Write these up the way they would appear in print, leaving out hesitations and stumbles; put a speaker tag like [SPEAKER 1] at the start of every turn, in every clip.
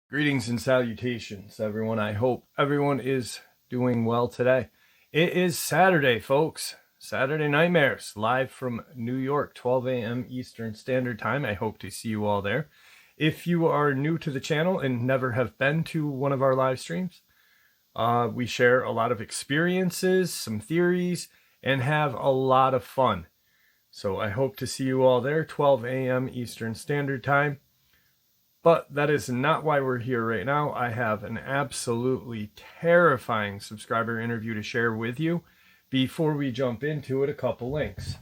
[SPEAKER 1] Greetings and salutations, everyone. I hope everyone is doing well today. It is Saturday, folks. Saturday Nightmares, live from New York, 12 a.m. Eastern Standard Time. I hope to see you all there. If you are new to the channel and never have been to one of our live streams, we share a lot of experiences, some theories, and have a lot of fun. So I hope to see you all there, 12 a.m. Eastern Standard Time. But that is not why we're here right now. I have an absolutely terrifying subscriber interview to share with you. Before we jump into it, a couple links.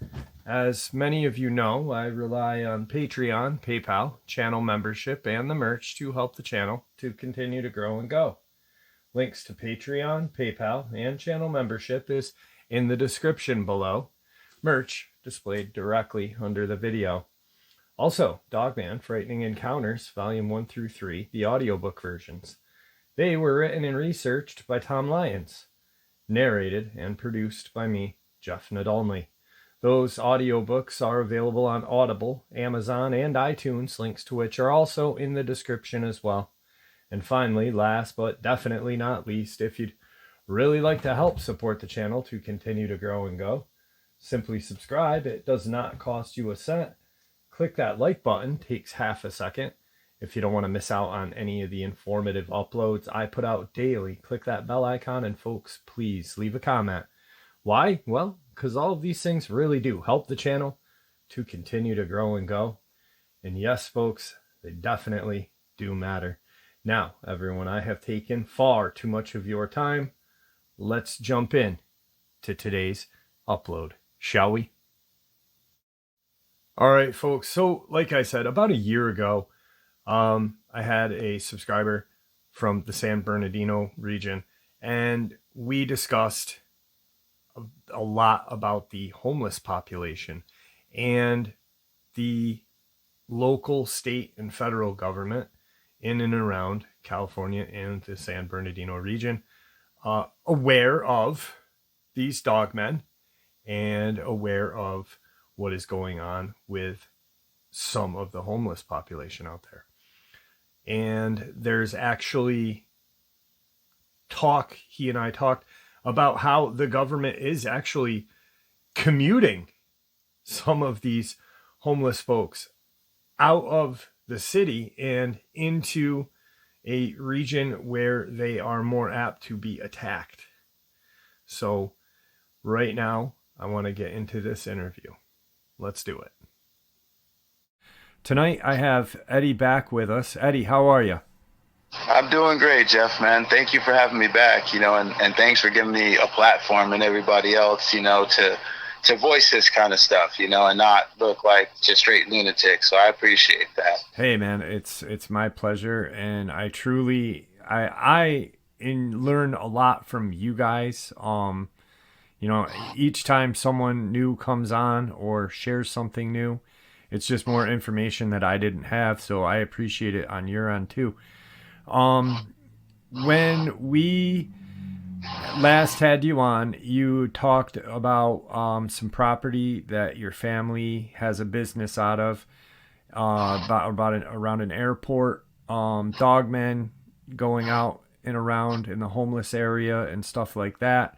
[SPEAKER 1] As many of you know, I rely on Patreon, PayPal, channel membership, and the merch to help the channel to continue to grow and go. Links to Patreon, PayPal, and channel membership is in the description below. Merch displayed directly under the video. Also, Dogman, Frightening Encounters, Volume 1 through 3, the audiobook versions. They were written and researched by Tom Lyons, narrated and produced by me, Jeff Nadolny. Those audiobooks are available on Audible, Amazon, and iTunes, links to which are also in the description as well. And finally, last but definitely not least, if you'd really like to help support the channel to continue to grow and go, simply subscribe. It does not cost you a cent. Click that like button, takes half a second. If you don't want to miss out on any of the informative uploads I put out daily, click that bell icon, and folks, please leave a comment. Why? Well, because all of these things really do help the channel to continue to grow and go. And yes, folks, they definitely do matter. Now, everyone, I have taken far too much of your time. Let's jump in to today's upload, shall we? All right, folks. So, like I said, about a year ago, I had a subscriber from the San Bernardino region, and we discussed a lot about the homeless population and the local, state, and federal government in and around California and the San Bernardino region, aware of these dogmen and aware of what is going on with some of the homeless population out there. And there's actually talk, he and I talked about how the government is actually commuting some of these homeless folks out of the city and into a region where they are more apt to be attacked. So right now, I want to get into this interview. Let's do it. Tonight, I have Eddie back with us. Eddie, how are you?
[SPEAKER 2] I'm doing great, Jeff, man. Thank you for having me back, and thanks for giving me a platform and everybody else, to voice this kind of stuff, and not look like just straight lunatic. So I appreciate that.
[SPEAKER 1] Hey, man, it's my pleasure. And I truly, I learn a lot from you guys. Each time someone new comes on or shares something new, it's just more information that I didn't have. So I appreciate it on your end too. When we last had you on, you talked about some property that your family has a business out of, around an airport, dogmen going out and around in the homeless area and stuff like that.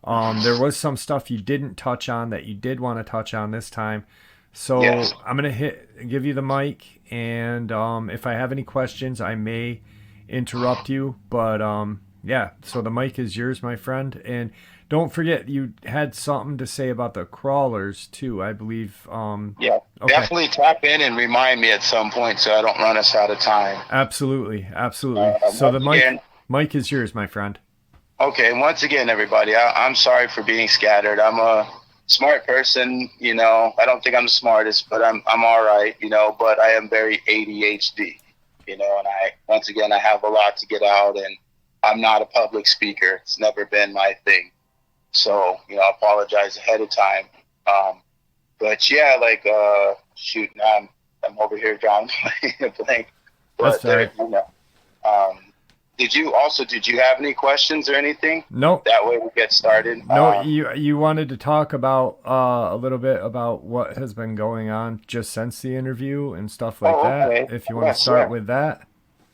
[SPEAKER 1] There was some stuff you didn't touch on that you did want to touch on this time. So yes. I'm going to give you the mic, and if I have any questions, I may interrupt you. But yeah, so the mic is yours, my friend. And don't forget, you had something to say about the crawlers too, I believe.
[SPEAKER 2] Yeah, okay. Definitely tap in and remind me at some point so I don't run us out of time.
[SPEAKER 1] Absolutely. So the mic is yours, my friend.
[SPEAKER 2] Okay, once again, everybody, I'm sorry for being scattered. I'm a smart person, I don't think I'm the smartest, but I'm all right, but I am very ADHD, and once again, I have a lot to get out, and I'm not a public speaker. It's never been my thing. So, I apologize ahead of time. But yeah, now I'm over here drawing a blank. But
[SPEAKER 1] that's all right.
[SPEAKER 2] did you have any questions or anything?
[SPEAKER 1] Nope.
[SPEAKER 2] That way we get started.
[SPEAKER 1] No, you wanted to talk about a little bit about what has been going on just since the interview and stuff like
[SPEAKER 2] Oh,
[SPEAKER 1] that.
[SPEAKER 2] okay.
[SPEAKER 1] If you want to
[SPEAKER 2] Yes,
[SPEAKER 1] start
[SPEAKER 2] yeah.
[SPEAKER 1] with that.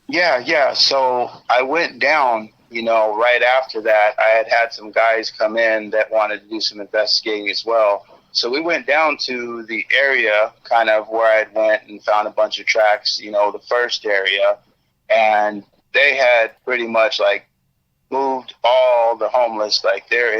[SPEAKER 2] Yeah. So I went down, right after that. I had some guys come in that wanted to do some investigating as well. So we went down to the area kind of where I went and found a bunch of tracks, the first area. And they had pretty much like moved all the homeless. Like there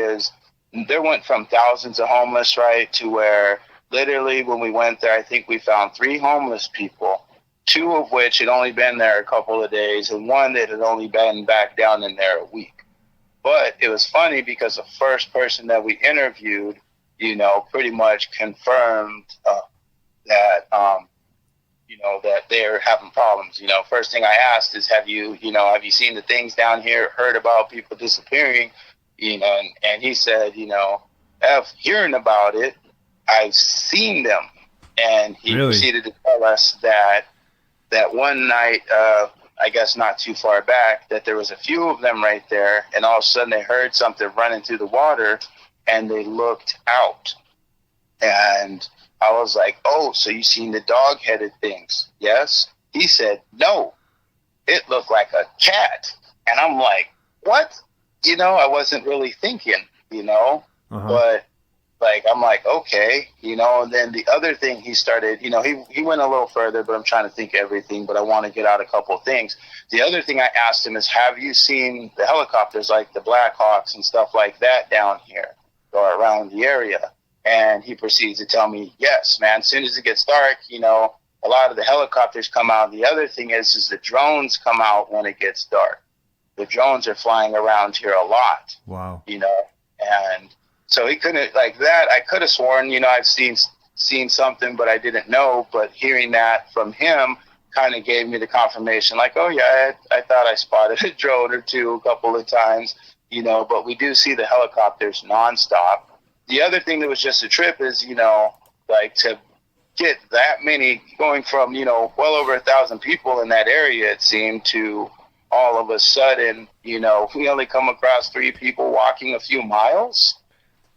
[SPEAKER 2] went from thousands of homeless, right, to where literally when we went there, I think we found 3 homeless people, 2 of which had only been there a couple of days, and 1 that had only been back down in there a week. But it was funny because the first person that we interviewed, pretty much confirmed that, that they're having problems. First thing I asked is, have you seen the things down here, heard about people disappearing? And he said, F, hearing about it, I've seen them. And he
[SPEAKER 1] Really?
[SPEAKER 2] proceeded to tell us that one night, I guess not too far back, that there was a few of them right there, and all of a sudden they heard something running through the water, and they looked out. And I was like, oh, so you seen the dog-headed things? Yes. He said, no, it looked like a cat. And I'm like, what? I wasn't really thinking, but like, I'm like, okay, and then the other thing he started, he went a little further, but I'm trying to think everything, but I want to get out a couple of things. The other thing I asked him is, have you seen the helicopters, like the Blackhawks and stuff like that down here or around the area? And he proceeds to tell me, yes, man, as soon as it gets dark, a lot of the helicopters come out. The other thing is the drones come out when it gets dark. The drones are flying around here a lot.
[SPEAKER 1] Wow.
[SPEAKER 2] And so he couldn't, like that, I could have sworn, I've seen something, but I didn't know. But hearing that from him kind of gave me the confirmation, like, oh, yeah, I thought I spotted a drone or 2 a couple of times, but we do see the helicopters nonstop. The other thing that was just a trip is, like to get that many, going from, well over 1,000 people in that area, it seemed, to all of a sudden, we only come across 3 people walking a few miles.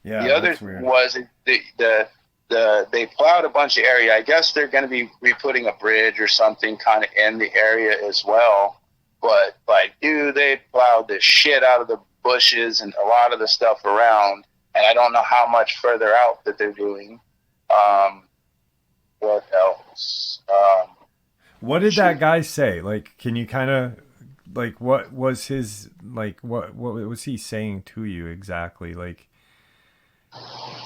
[SPEAKER 1] Yeah.
[SPEAKER 2] The other thing was they plowed a bunch of area. I guess they're going to be re-putting a bridge or something kind of in the area as well. But like, dude, they plowed the shit out of the bushes and a lot of the stuff around. And I don't know how much further out that they're doing. What else?
[SPEAKER 1] What did that guy say? Like, can you kind of, like, what was his, like, what was he saying to you exactly? Like,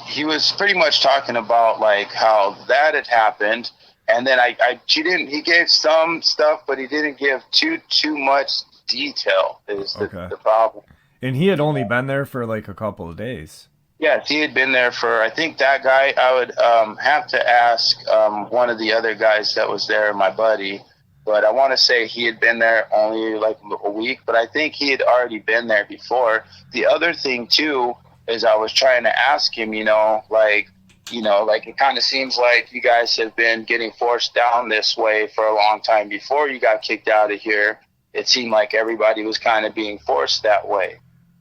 [SPEAKER 2] he was pretty much talking about like how that had happened. And then he gave some stuff, but he didn't give too much detail is the problem.
[SPEAKER 1] And he had only been there for like a couple of days.
[SPEAKER 2] Yes, he had been there for, I think that guy, I would have to ask one of the other guys that was there, my buddy, but I want to say he had been there only like a week, but I think he had already been there before. The other thing too is I was trying to ask him, like it kind of seems like you guys have been getting forced down this way for a long time before you got kicked out of here. It seemed like everybody was kind of being forced that way.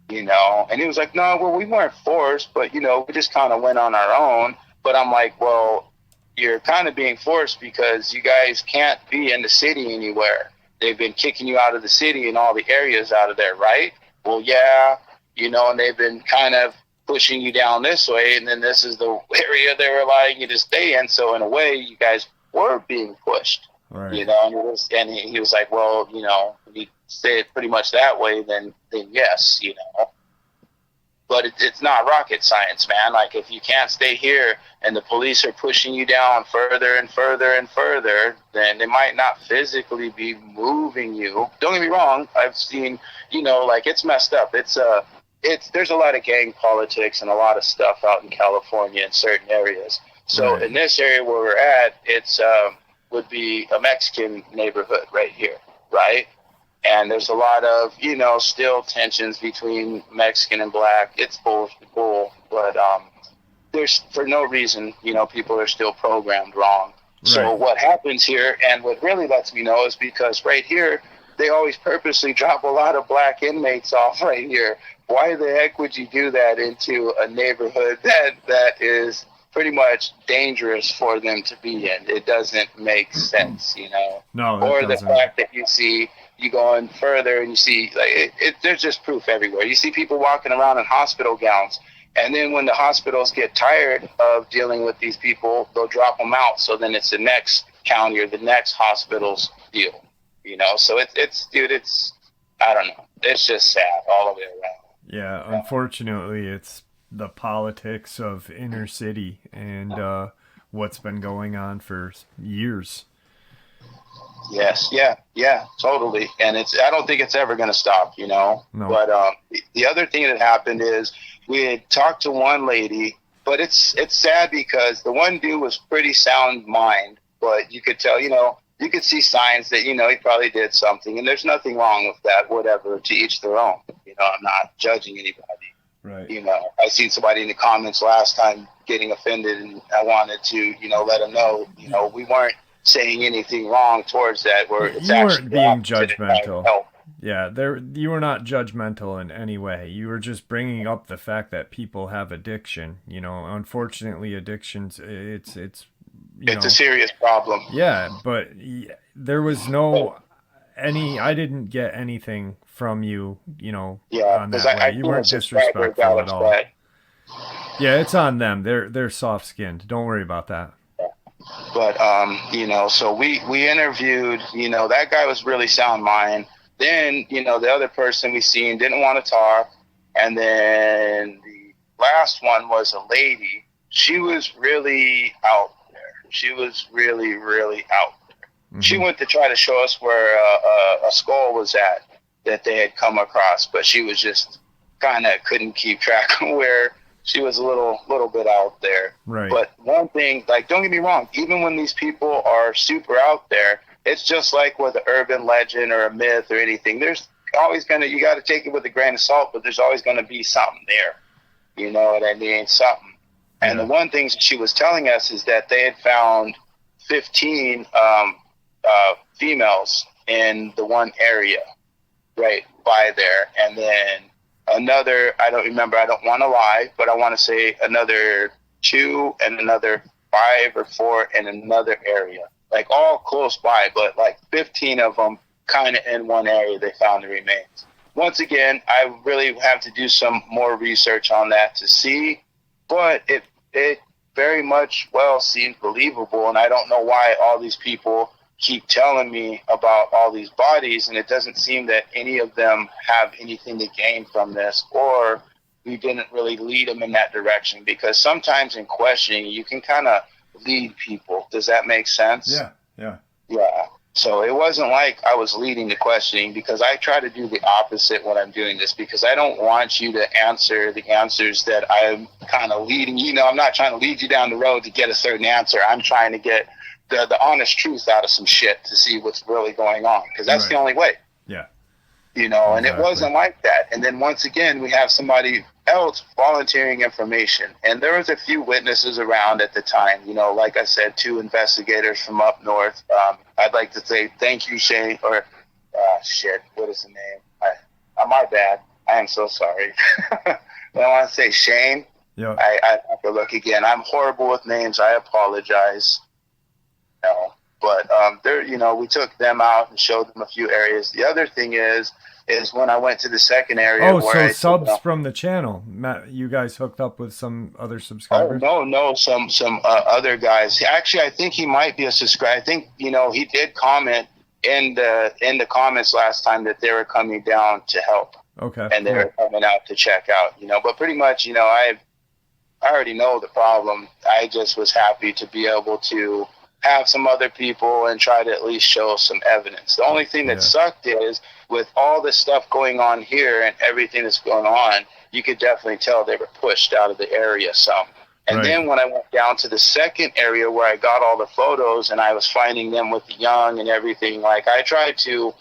[SPEAKER 2] And he was like, no, well, we weren't forced, but, we just kind of went on our own. But I'm like, well, you're kind of being forced because you guys can't be in the city anywhere. They've been kicking you out of the city and all the areas out of there, right? Well, yeah, and they've been kind of pushing you down this way. And then this is the area they were allowing you to stay in. So in a way, you guys were being pushed.
[SPEAKER 1] Right.
[SPEAKER 2] And he was like, well, if you say it pretty much that way, then yes, but it's not rocket science, man. Like, if you can't stay here and the police are pushing you down further and further and further, then they might not physically be moving you. Don't get me wrong. I've seen, like, it's messed up. There's a lot of gang politics and a lot of stuff out in California in certain areas. So
[SPEAKER 1] right.
[SPEAKER 2] In this area where we're at, it's, would be a Mexican neighborhood right here, right? And there's a lot of, still tensions between Mexican and black. It's bull, but there's, for no reason, people are still programmed wrong. Right. So what happens here, and what really lets me know, is because right here, they always purposely drop a lot of black inmates off right here. Why the heck would you do that into a neighborhood that is pretty much dangerous for them to be in? It doesn't make sense, you know.
[SPEAKER 1] No,
[SPEAKER 2] Or
[SPEAKER 1] it
[SPEAKER 2] the
[SPEAKER 1] doesn't.
[SPEAKER 2] fact that you go in further and you see, like, there's just proof everywhere. You see people walking around in hospital gowns, and then when the hospitals get tired of dealing with these people, they'll drop them out. So then it's the next county or the next hospital's deal, you know. So it's I don't know. It's just sad all the way around.
[SPEAKER 1] Yeah, unfortunately, it's the politics of inner city and what's been going on for years.
[SPEAKER 2] Yes, yeah, totally. And I don't think it's ever going to stop, you know.
[SPEAKER 1] No.
[SPEAKER 2] But the other thing that happened is we had talked to one lady, but it's sad because the one dude was pretty sound mind, but you could tell, you know, you could see signs that, you know, he probably did something, and there's nothing wrong with that, whatever, to each their own. You know, I'm not judging anybody.
[SPEAKER 1] Right.
[SPEAKER 2] You know, I seen somebody in the comments last time getting offended, and I wanted to, you know, let them know, you know, we weren't saying anything wrong towards that. Where it's
[SPEAKER 1] You
[SPEAKER 2] actually
[SPEAKER 1] weren't being
[SPEAKER 2] opposite.
[SPEAKER 1] judgmental. Yeah, you were not judgmental in any way. You were just bringing up the fact that people have addiction. You know, unfortunately, addictions, it's
[SPEAKER 2] a serious problem.
[SPEAKER 1] Yeah, but there was I didn't get anything from you, you know, on that way. You weren't disrespectful at all. Yeah, it's on them. They're soft skinned. Don't worry about that.
[SPEAKER 2] But you know, so we interviewed, you know, that guy was really sound mind. Then, you know, the other person we seen didn't want to talk, and then the last one was a lady. She was really out there. She was really, really out there. Mm-hmm. She went to try to show us where a skull was at that they had come across, but she was just kind of couldn't keep track of where. She was a little bit out there.
[SPEAKER 1] Right.
[SPEAKER 2] But one thing, like, don't get me wrong, even when these people are super out there, it's just like with an urban legend or a myth or anything. There's always you got to take it with a grain of salt, but there's always going to be something there. You know what I mean? Something. Yeah. And the one thing she was telling us is that they had found 15 females in the one area right by there. And then another, I don't remember, I don't want to lie, but I want to say another 2 and another 5 or 4 in another area, like all close by, but like 15 of them kind of in one area they found the remains. Once again, I really have to do some more research on that to see, but it very much well seemed believable, and I don't know why all these people keep telling me about all these bodies, and it doesn't seem that any of them have anything to gain from this, or we didn't really lead them in that direction, because sometimes in questioning you can kind of lead people. Does that make sense?
[SPEAKER 1] Yeah.
[SPEAKER 2] So it wasn't like I was leading the questioning, because I try to do the opposite when I'm doing this, because I don't want you to answer the answers that I'm kind of leading. You know, I'm not trying to lead you down the road to get a certain answer. I'm trying to get the honest truth out of some shit to see what's really going on, because that's the only way.
[SPEAKER 1] Yeah.
[SPEAKER 2] You know, and it wasn't like that. And then once again, we have somebody else volunteering information. And there was a few witnesses around at the time. You know, like I said, 2 investigators from up north. I'd like to say thank you, Shane, or what is the name? My bad. I am so sorry. I want to say Shane.
[SPEAKER 1] Yeah.
[SPEAKER 2] I have to look again. I'm horrible with names. I apologize. But we took them out and showed them a few areas. The other thing is when I went to the second area.
[SPEAKER 1] Oh, so subs from the channel, Matt, you guys hooked up with some other subscribers?
[SPEAKER 2] Oh, no, some other guys. Actually, I think he might be a subscriber. I think, you know, he did comment in the comments last time that they were coming down to help.
[SPEAKER 1] Okay.
[SPEAKER 2] And they were coming out to check out, you know. But pretty much, you know, I already know the problem. I just was happy to be able to have some other people and try to at least show some evidence. The only thing that sucked is with all this stuff going on here and everything that's going on, you could definitely tell they were pushed out of the area some. And then when I went down to the second area where I got all the photos and I was finding them with the young and everything, like I tried to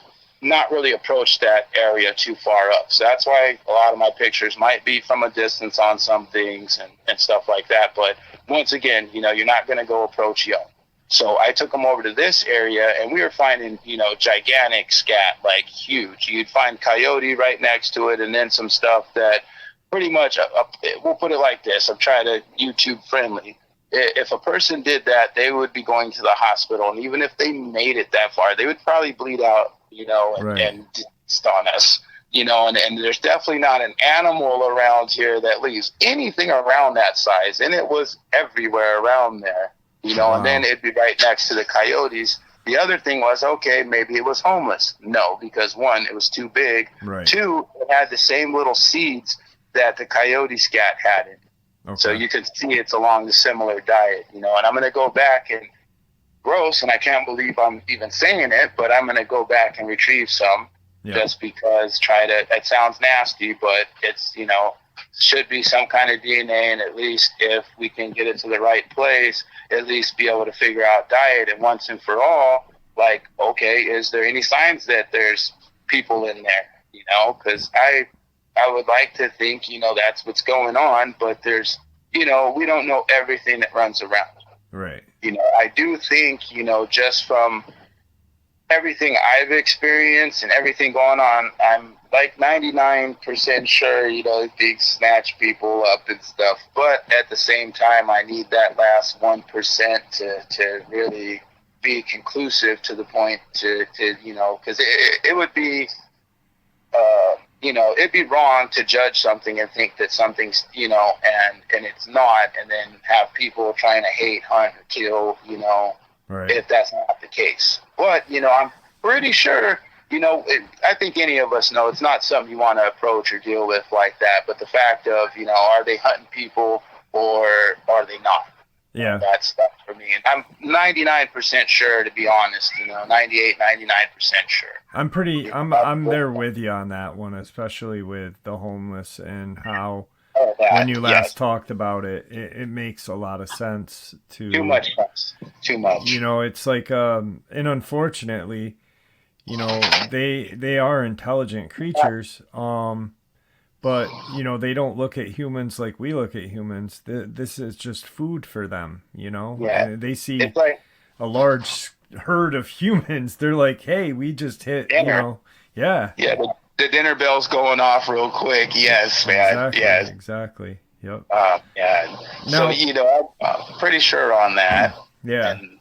[SPEAKER 2] not really approach that area too far up. So that's why a lot of my pictures might be from a distance on some things and stuff like that. But once again, you know, you're not going to go approach young. So I took them over to this area, and we were finding, gigantic scat, like huge. You'd find coyote right next to it, and then some stuff that pretty much, we'll put it like this. I'm trying to YouTube friendly. If a person did that, they would be going to the hospital. And even if they made it that far, they would probably bleed out, and stun us, and there's definitely not an animal around here that leaves anything around that size. And it was everywhere around there.
[SPEAKER 1] Wow.
[SPEAKER 2] And then it'd be right next to the coyotes. The other thing was, okay, maybe it was homeless. No, because one, it was too big.
[SPEAKER 1] Right.
[SPEAKER 2] Two, it had the same little seeds that the coyote scat had in it.
[SPEAKER 1] Okay.
[SPEAKER 2] So you could see it's along the similar diet, and I'm going to go back and gross, and I can't believe I'm even saying it, but I'm going to go back and retrieve some just because it sounds nasty, but it's, should be some kind of DNA, and at least if we can get it to the right place, at least be able to figure out diet. And once and for all, like, okay, is there any signs that there's people in there? Because I would like to think, that's what's going on, but there's, we don't know everything that runs around.
[SPEAKER 1] Right.
[SPEAKER 2] I do think, just from everything I've experienced and everything going on, I'm like 99% sure, they snatch people up and stuff. But at the same time, I need that last 1% to really be conclusive to the point to because it would be, it'd be wrong to judge something and think that something's, and it's not, and then have people trying to hate, hunt, or kill,
[SPEAKER 1] right.
[SPEAKER 2] if that's not the case. But, I'm pretty sure, I think any of us know it's not something you want to approach or deal with like that. But the fact of, are they hunting people or are they not?
[SPEAKER 1] Yeah.
[SPEAKER 2] That's for me. And I'm 99% sure, to be honest, 98, 99% sure.
[SPEAKER 1] I'm there with you on that one, especially with the homeless and how when you last talked about it, it makes a lot of sense to
[SPEAKER 2] too much sense. Too much.
[SPEAKER 1] It's like and unfortunately, they are intelligent creatures. But, they don't look at humans like we look at humans. This is just food for them,
[SPEAKER 2] Yeah.
[SPEAKER 1] And they see
[SPEAKER 2] like
[SPEAKER 1] a large herd of humans. They're like, hey, we just hit,
[SPEAKER 2] dinner.
[SPEAKER 1] Yeah.
[SPEAKER 2] Yeah, the dinner bell's going off real quick. Yes, man.
[SPEAKER 1] Exactly,
[SPEAKER 2] yes.
[SPEAKER 1] Exactly. Yep.
[SPEAKER 2] Yeah.
[SPEAKER 1] Now,
[SPEAKER 2] so, I'm pretty sure on that.
[SPEAKER 1] Yeah.
[SPEAKER 2] And,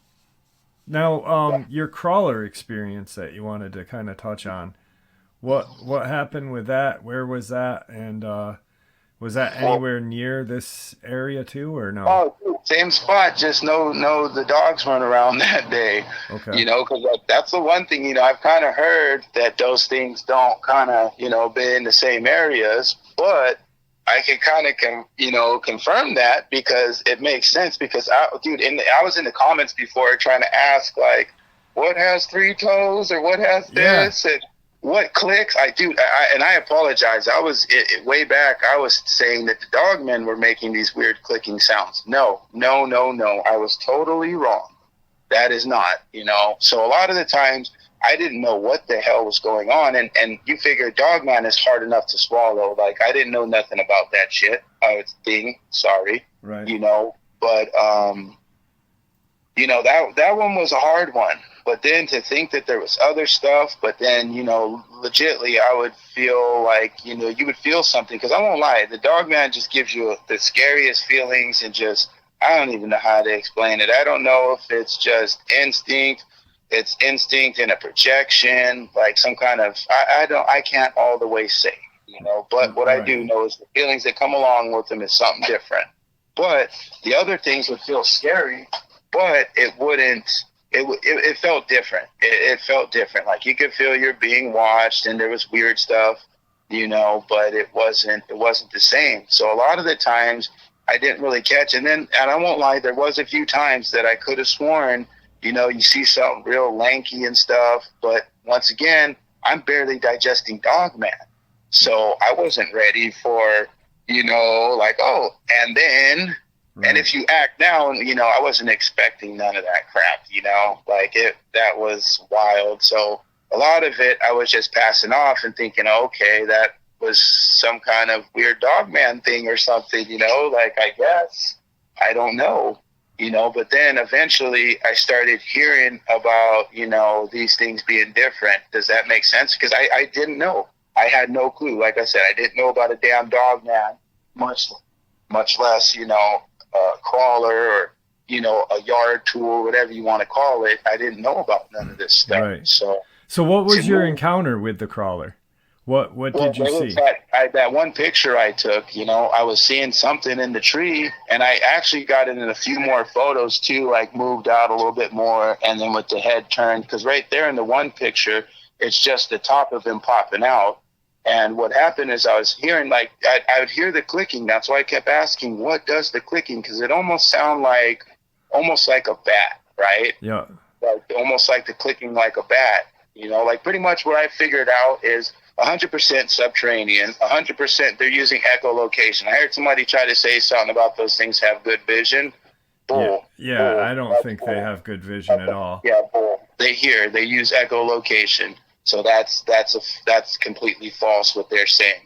[SPEAKER 1] now, your crawler experience that you wanted to kind of touch on. What happened with that? Where was that? And was that anywhere near this area too, or no?
[SPEAKER 2] Oh, dude, same spot. Just no, the dogs weren't around that day.
[SPEAKER 1] Okay.
[SPEAKER 2] Because that's the one thing. I've kind of heard that those things don't kind of be in the same areas, but I can kind of confirm that because it makes sense. Because I was in the comments before trying to ask like, what has 3 toes or what has this and what clicks? And I apologize. I was way back. I was saying that the Dogmen were making these weird clicking sounds. No. I was totally wrong. That is not, So a lot of the times I didn't know what the hell was going on. And you figure Dogman is hard enough to swallow. Like I didn't know nothing about that shit. I was sorry.
[SPEAKER 1] Right.
[SPEAKER 2] But that one was a hard one. But then to think that there was other stuff, but then, legitly, I would feel like, you would feel something. Because I won't lie, the Dogman just gives you the scariest feelings and just, I don't even know how to explain it. I don't know if it's just instinct. It's instinct and a projection, like some kind of, I can't all the way say, But what I do know is the feelings that come along with them is something different. But the other things would feel scary, but it wouldn't. It felt different. It felt different. Like you could feel you're being watched, and there was weird stuff, but it wasn't the same. So a lot of the times I didn't really catch. And I won't lie, there was a few times that I could have sworn, you see something real lanky and stuff. But once again, I'm barely digesting Dogman, so I wasn't ready for, like, oh, and then. Right. And if you act now, I wasn't expecting none of that crap, that was wild. So a lot of it, I was just passing off and thinking, okay, that was some kind of weird Dogman thing or something, I guess, I don't know. But then eventually I started hearing about, these things being different. Does that make sense? Because I didn't know. I had no clue. Like I said, I didn't know about a damn Dogman, much less, a crawler or, a yard tool, whatever you want to call it. I didn't know about none of this stuff.
[SPEAKER 1] Right.
[SPEAKER 2] So
[SPEAKER 1] what was your encounter with the crawler? What did you see?
[SPEAKER 2] That one picture I took, I was seeing something in the tree, and I actually got it in a few more photos too, like moved out a little bit more, and then with the head turned, because right there in the one picture, it's just the top of him popping out. And what happened is I was hearing, like, I would hear the clicking. That's why I kept asking, what does the clicking? Because it almost sounded like a bat, right?
[SPEAKER 1] Yeah.
[SPEAKER 2] Like almost like the clicking like a bat. Like pretty much what I figured out is 100% subterranean, 100% they're using echolocation. I heard somebody try to say something about those things have good vision. Bull.
[SPEAKER 1] Yeah,
[SPEAKER 2] bull.
[SPEAKER 1] I don't think they have good vision at all.
[SPEAKER 2] Yeah, bull. They use echolocation. So that's completely false what they're saying.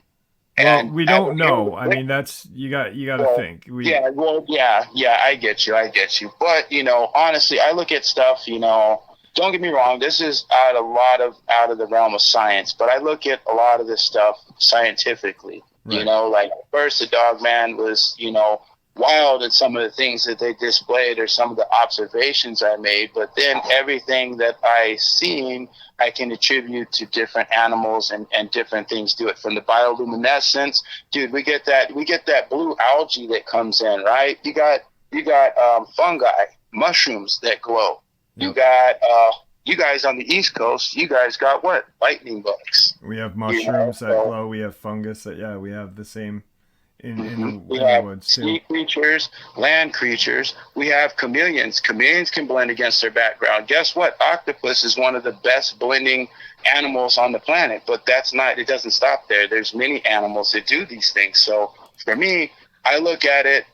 [SPEAKER 1] Well, we don't know. I mean, that's you got to think.
[SPEAKER 2] I get you. But honestly, I look at stuff. Don't get me wrong. This is out of the realm of science. But I look at a lot of this stuff scientifically. Right. Like first the Dogman was wild at some of the things that they displayed or some of the observations I made. But then everything that I seen, I can attribute to different animals and different things do it. From the bioluminescence, dude, we get that blue algae that comes in, right? You got fungi, mushrooms that glow. Yep. You got you guys on the East Coast, you guys got what? Lightning bugs.
[SPEAKER 1] We have mushrooms that glow. We have fungus that we have the same in
[SPEAKER 2] we
[SPEAKER 1] the
[SPEAKER 2] have
[SPEAKER 1] woods too.
[SPEAKER 2] Sea creatures, land creatures. We have chameleons. Chameleons can blend against their background. Guess what? Octopus is one of the best blending animals on the planet, but it doesn't stop there. There's many animals that do these things. So for me, I look at it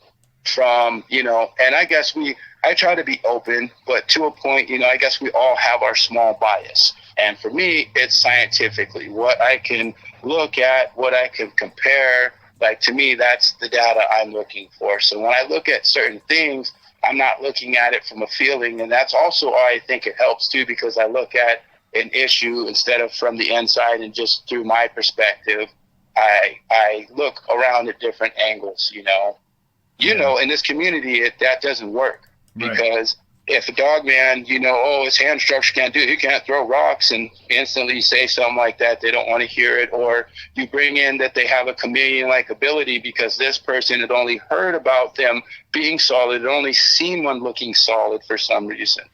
[SPEAKER 2] from, and I guess I try to be open, but to a point, I guess we all have our small bias. And for me, it's scientifically what I can look at, what I can compare. Like, to me, that's the data I'm looking for. So when I look at certain things, I'm not looking at it from a feeling. And that's also why I think it helps, too, because I look at an issue instead of from the inside and just through my perspective. I look around at different angles, in this community, that doesn't work. Right. Because if a Dogman, his hand structure can't do it, he can't throw rocks, and instantly say something like that, they don't want to hear it. Or you bring in that they have a chameleon-like ability because this person had only heard about them being solid, had only seen one looking solid for some reason.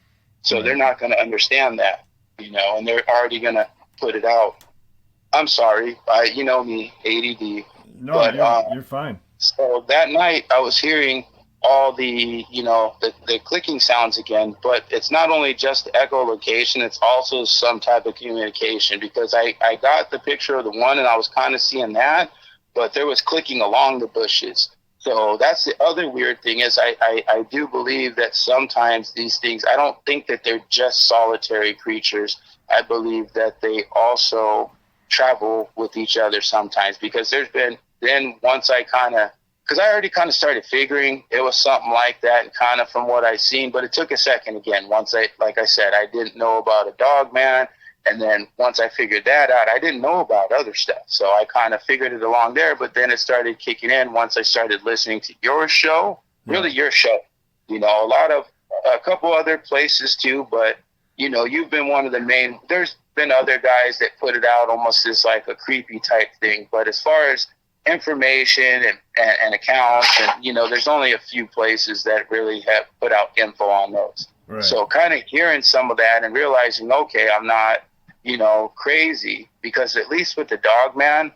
[SPEAKER 2] So they're not going to understand that, and they're already going to put it out. I'm sorry, me, ADD.
[SPEAKER 1] No, but, you're fine.
[SPEAKER 2] So that night I was hearing all the the clicking sounds again, but it's not only just echolocation, it's also some type of communication, because I got the picture of the one and I was kind of seeing that, but there was clicking along the bushes. So that's the other weird thing is I do believe that sometimes these things, I don't think that they're just solitary creatures. I believe that they also travel with each other sometimes, because there's been, then once because I already kind of started figuring it was something like that, and kind of from what I seen, but it took a second again. Like I said, I didn't know about a Dogman, and then once I figured that out, I didn't know about other stuff. So I kind of figured it along there, but then it started kicking in once I started listening to your show, really your show. A couple other places too, but you've been one of the main. There's been other guys that put it out almost as like a creepy type thing, but as far as information and accounts, and there's only a few places that really have put out info on those. Right. So kind of hearing some of that and realizing, okay, I'm not crazy, because at least with the Dogman,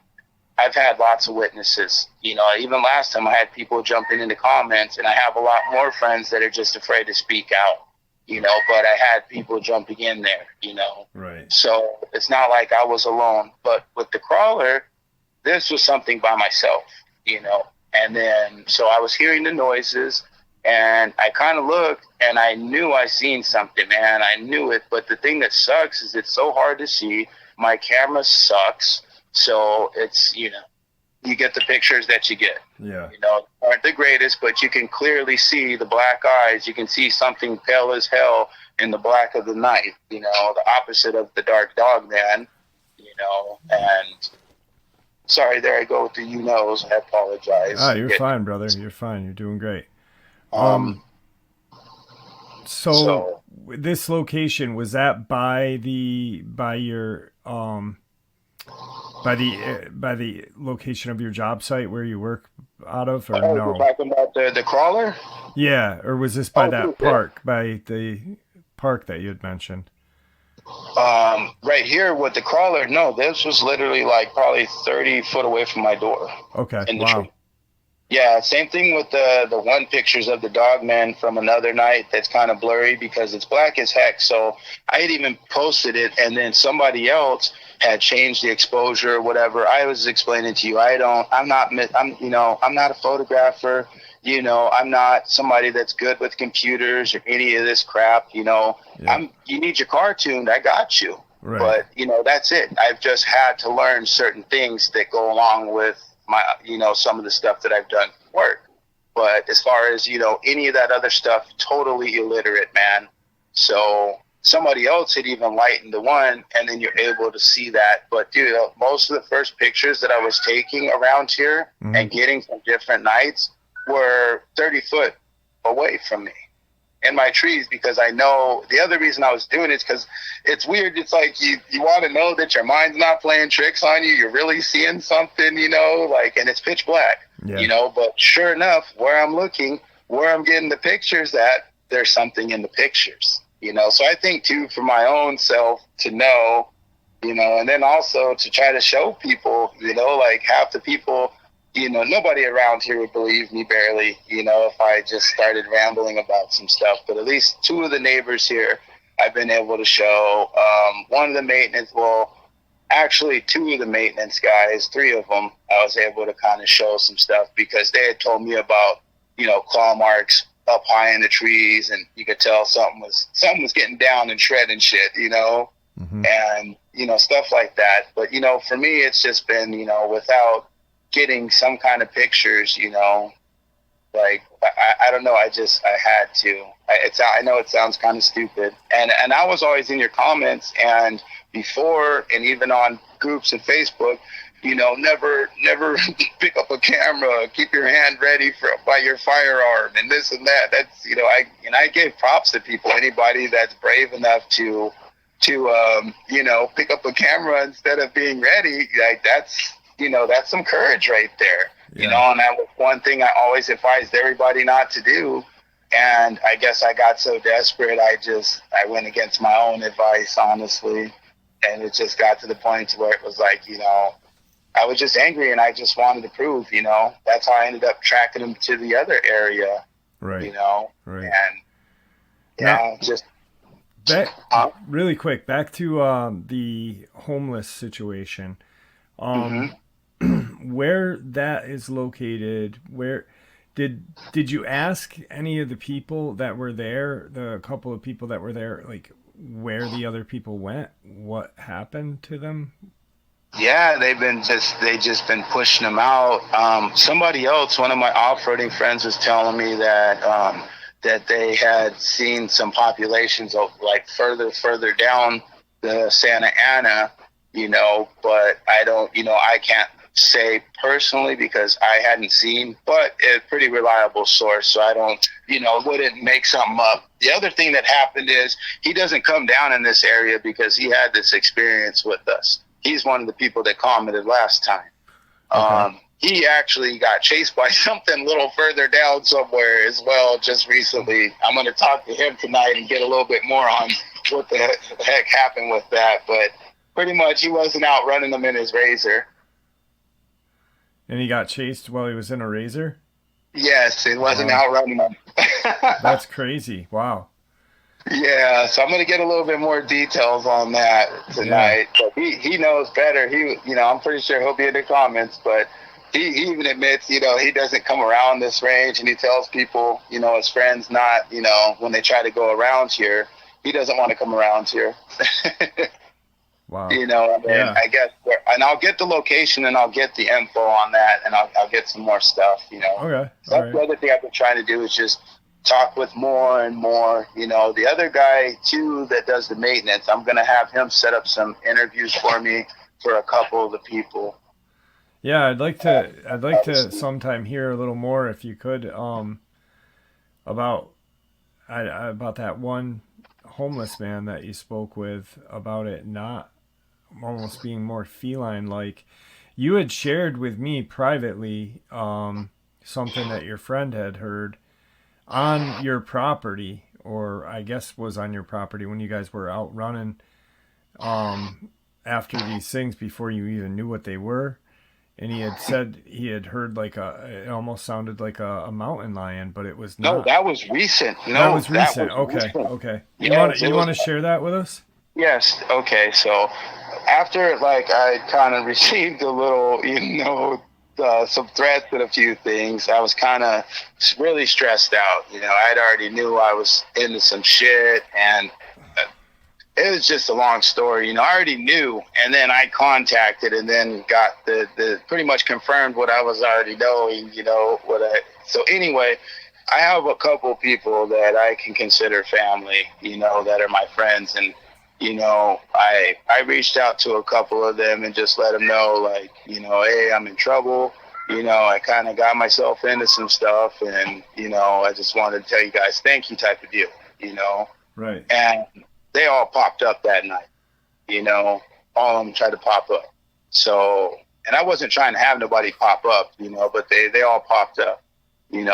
[SPEAKER 2] I've had lots of witnesses. Even last time I had people jumping into comments, and I have a lot more friends that are just afraid to speak out, but I had people jumping in there, Right. So it's not like I was alone. But with the crawler, this was something by myself, and then so I was hearing the noises, and I kind of looked, and I knew I seen something, man. I knew it, but the thing that sucks is it's so hard to see. My camera sucks, so it's you get the pictures that you get.
[SPEAKER 1] Yeah.
[SPEAKER 2] You know, aren't the greatest, but you can clearly see the black eyes. You can see something pale as hell in the black of the night, you know, the opposite of the dark Dogman, you know, and sorry, there I go with the knows. I apologize.
[SPEAKER 1] You're fine, brother. You're fine. You're doing great. So this location, was that by the location of your job site where you work out of, or no?
[SPEAKER 2] You're talking about the crawler?
[SPEAKER 1] Yeah, or was this by that park, by the park that you had mentioned?
[SPEAKER 2] Right here with the crawler, no, this was literally like probably 30 foot away from my door.
[SPEAKER 1] Okay,
[SPEAKER 2] in the
[SPEAKER 1] wow.
[SPEAKER 2] tree. Yeah, same thing with the one pictures of the Dogman from another night that's kind of blurry because it's black as heck. So I had even posted it, and then somebody else had changed the exposure or whatever. I was explaining to you, I'm not a photographer. You know, I'm not somebody that's good with computers or any of this crap. You know,
[SPEAKER 1] Yeah.
[SPEAKER 2] You need your car tuned. I got you.
[SPEAKER 1] Right.
[SPEAKER 2] But, you know, that's it. I've just had to learn certain things that go along with my, you know, some of the stuff that I've done for work. But as far as, you know, any of that other stuff, totally illiterate, man. So somebody else had even lightened the one, and then you're able to see that. But, dude, most of the first pictures that I was taking around here and getting from different nights were 30 foot away from me in my trees, because I know the other reason I was doing it is because it's weird. It's like you want to know that your mind's not playing tricks on you. You're really seeing something, you know, like, and it's pitch black, you know, but sure enough, where I'm looking, where I'm getting the pictures at, there's something in the pictures, you know? So I think too, for my own self to know, you know, and then also to try to show people, you know, like half the people, you know, nobody around here would believe me barely, you know, if I just started rambling about some stuff. But at least two of the neighbors here, I've been able to show. One of the maintenance, well, actually two of the maintenance guys, three of them, I was able to kind of show some stuff because they had told me about, you know, claw marks up high in the trees, and you could tell something was getting down and shredding shit, you know, and, you know, stuff like that. But, you know, for me, it's just been, you know, without getting some kind of pictures, you know, like I don't know, I had to. I know it sounds kind of stupid, and I was always in your comments and before, and even on groups and Facebook, you know, never pick up a camera, keep your hand ready by your firearm, and this and that. That's, you know, I gave props to people, anybody that's brave enough to you know, pick up a camera instead of being ready. Like that's, you know, that's some courage right there, you know, and that was one thing I always advised everybody not to do. And I guess I got so desperate, I went against my own advice, honestly. And it just got to the point where it was like, you know, I was just angry and I just wanted to prove, you know, that's how I ended up tracking him to the other area, you know, and
[SPEAKER 1] now,
[SPEAKER 2] just
[SPEAKER 1] really quick, back to the homeless situation. Where that is located, where did you ask any of the people that were there, the couple of people that were there, like where the other people went, what happened to them?
[SPEAKER 2] Yeah, they just been pushing them out. Somebody else, one of my off-roading friends, was telling me that that they had seen some populations of like further down the Santa Ana, you know, but I can't say personally because I hadn't seen, but a pretty reliable source, so I don't, you know, wouldn't make something up. The other thing that happened is he doesn't come down in this area because he had this experience with us. He's one of the people that commented last time.
[SPEAKER 1] Okay.
[SPEAKER 2] He actually got chased by something a little further down somewhere as well just recently. I'm going to talk to him tonight and get a little bit more on what the heck happened with that, but pretty much he wasn't out running them in his Razor.
[SPEAKER 1] And he got chased while he was in a Razor?
[SPEAKER 2] Yes, he wasn't out running them.
[SPEAKER 1] That's crazy. Wow.
[SPEAKER 2] Yeah, so I'm going to get a little bit more details on that tonight. Yeah. But he knows better. You know, I'm pretty sure he'll be in the comments, but he even admits, you know, he doesn't come around this range, and he tells people, you know, his friends not, you know, when they try to go around here, he doesn't want to come around here.
[SPEAKER 1] Wow.
[SPEAKER 2] You know, and
[SPEAKER 1] Yeah.
[SPEAKER 2] I guess, and I'll get the location and I'll get the info on that, and I'll get some more stuff. You know,
[SPEAKER 1] Okay.
[SPEAKER 2] so
[SPEAKER 1] All
[SPEAKER 2] that's the
[SPEAKER 1] right.
[SPEAKER 2] other thing I've been trying to do is just talk with more and more. You know, the other guy too that does the maintenance, I'm gonna have him set up some interviews for me for a couple of the people.
[SPEAKER 1] Yeah, I'd like to
[SPEAKER 2] Obviously.
[SPEAKER 1] sometime hear a little more if you could about about that one homeless man that you spoke with about it not almost being more feline like. You had shared with me privately something that your friend had heard on your property, or I guess was on your property when you guys were out running after these things before you even knew what they were. And he had said he had heard like it almost sounded like a mountain lion, but it was
[SPEAKER 2] No,
[SPEAKER 1] not.
[SPEAKER 2] that was recent.
[SPEAKER 1] That
[SPEAKER 2] No,
[SPEAKER 1] was
[SPEAKER 2] that
[SPEAKER 1] recent.
[SPEAKER 2] was
[SPEAKER 1] Okay,
[SPEAKER 2] recent.
[SPEAKER 1] okay.
[SPEAKER 2] Yes, it
[SPEAKER 1] You
[SPEAKER 2] was.
[SPEAKER 1] want to share that with us?
[SPEAKER 2] Yes. Okay. So after like I kind of received a little, some threats and a few things, I was kind of really stressed out. You know, I'd already knew I was into some shit, and it was just a long story. You know, I already knew, and then I contacted, and then got the pretty much confirmed what I was already knowing. You know what I. So anyway, I have a couple people that I can consider family. You know, that are my friends, and I reached out to a couple of them and just let them know, like, hey, I'm in trouble. I kind of got myself into some stuff, and I just wanted to tell you guys thank you, type of deal. You know,
[SPEAKER 1] Right.
[SPEAKER 2] and they all popped up that night. You know, all of them tried to pop up. So, and I wasn't trying to have nobody pop up, but they all popped up.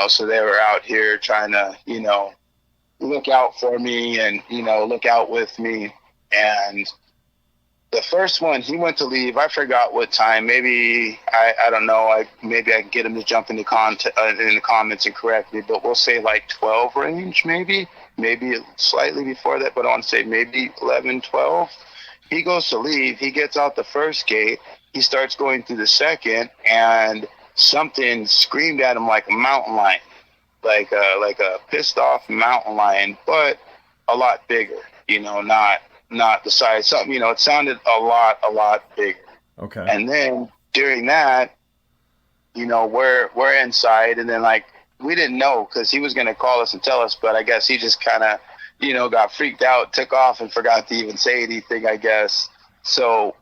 [SPEAKER 2] So they were out here trying to, look out for me and, look out with me. And the first one, he went to leave. I forgot what time. Maybe I don't know. Maybe I can get him to jump in the comments and correct me. But we'll say like 12 range, maybe slightly before that. But I want to say maybe 11, 12. He goes to leave. He gets out the first gate. He starts going through the second, and something screamed at him like a mountain lion, like a pissed off mountain lion, but a lot bigger. Not the size. Something. It sounded a lot bigger.
[SPEAKER 1] Okay.
[SPEAKER 2] And then during that, we're inside, and then like we didn't know because he was gonna call us and tell us, but I guess he just kind of, got freaked out, took off, and forgot to even say anything, I guess. So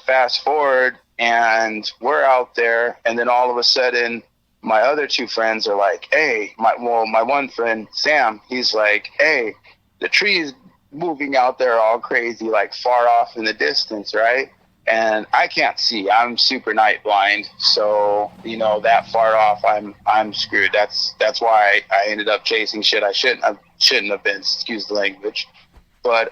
[SPEAKER 2] fast forward, and we're out there, and then all of a sudden, my other two friends are like, "Hey," my one friend Sam, he's like, "Hey, the tree is moving out there all crazy, like far off in the distance, right?" And I can't see. I'm super night blind, so that far off, I'm screwed. That's why I ended up chasing shit I shouldn't have been. Excuse the language, but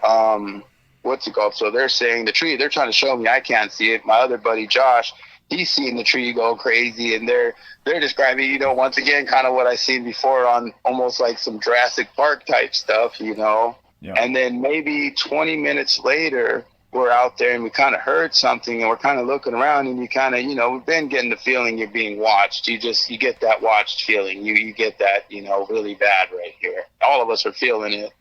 [SPEAKER 2] what's it called? So they're saying the tree. They're trying to show me I can't see it. My other buddy Josh, he's seeing the tree go crazy, and they're describing, once again, kind of what I seen before on almost like some Jurassic Park type stuff,
[SPEAKER 1] Yeah.
[SPEAKER 2] And then maybe 20 minutes later, we're out there and we kind of heard something, and we're kind of looking around, and you kind of, we've been getting the feeling you're being watched. You get that watched feeling. You get that, really bad right here. All of us are feeling it.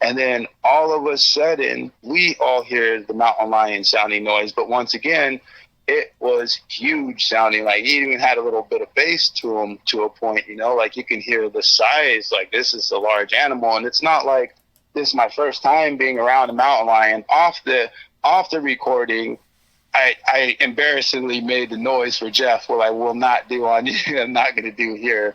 [SPEAKER 2] And then all of a sudden, we all hear the mountain lion sounding noise. But once again, it was huge sounding. Like, he even had a little bit of bass to him to a point, like you can hear the size. Like, this is a large animal. And it's not like this is my first time being around a mountain lion. Off the recording, I embarrassingly made the noise for Jeff, what I will not do on you. I'm not going to do here.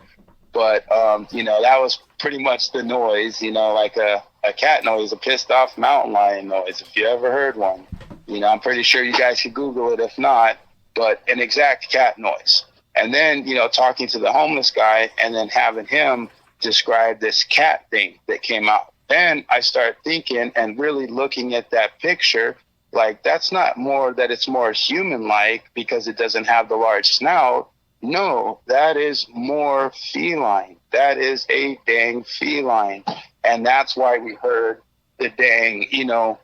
[SPEAKER 2] But, that was pretty much the noise, like a cat noise, a pissed off mountain lion noise, if you ever heard one. I'm pretty sure you guys could Google it if not, but an exact cat noise. And then, talking to the homeless guy and then having him describe this cat thing that came out. Then I start thinking and really looking at that picture, like, that's not more that it's more human-like because it doesn't have the large snout. No, that is more feline. That is a dang feline. And that's why we heard the dang,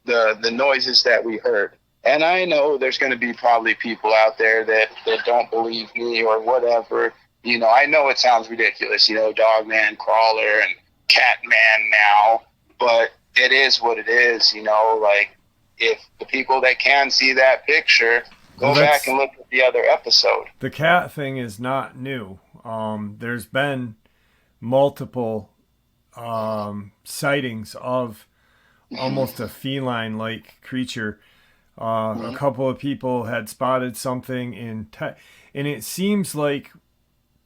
[SPEAKER 2] the noises that we heard. And I know there's going to be probably people out there that don't believe me or whatever. I know it sounds ridiculous, Dogman, Crawler, and Catman now, but it is what it is, like, if the people that can see that picture, go back and look at the other episode.
[SPEAKER 1] The cat thing is not new. There's been multiple sightings of almost a feline-like creature. A couple of people had spotted something and it seems like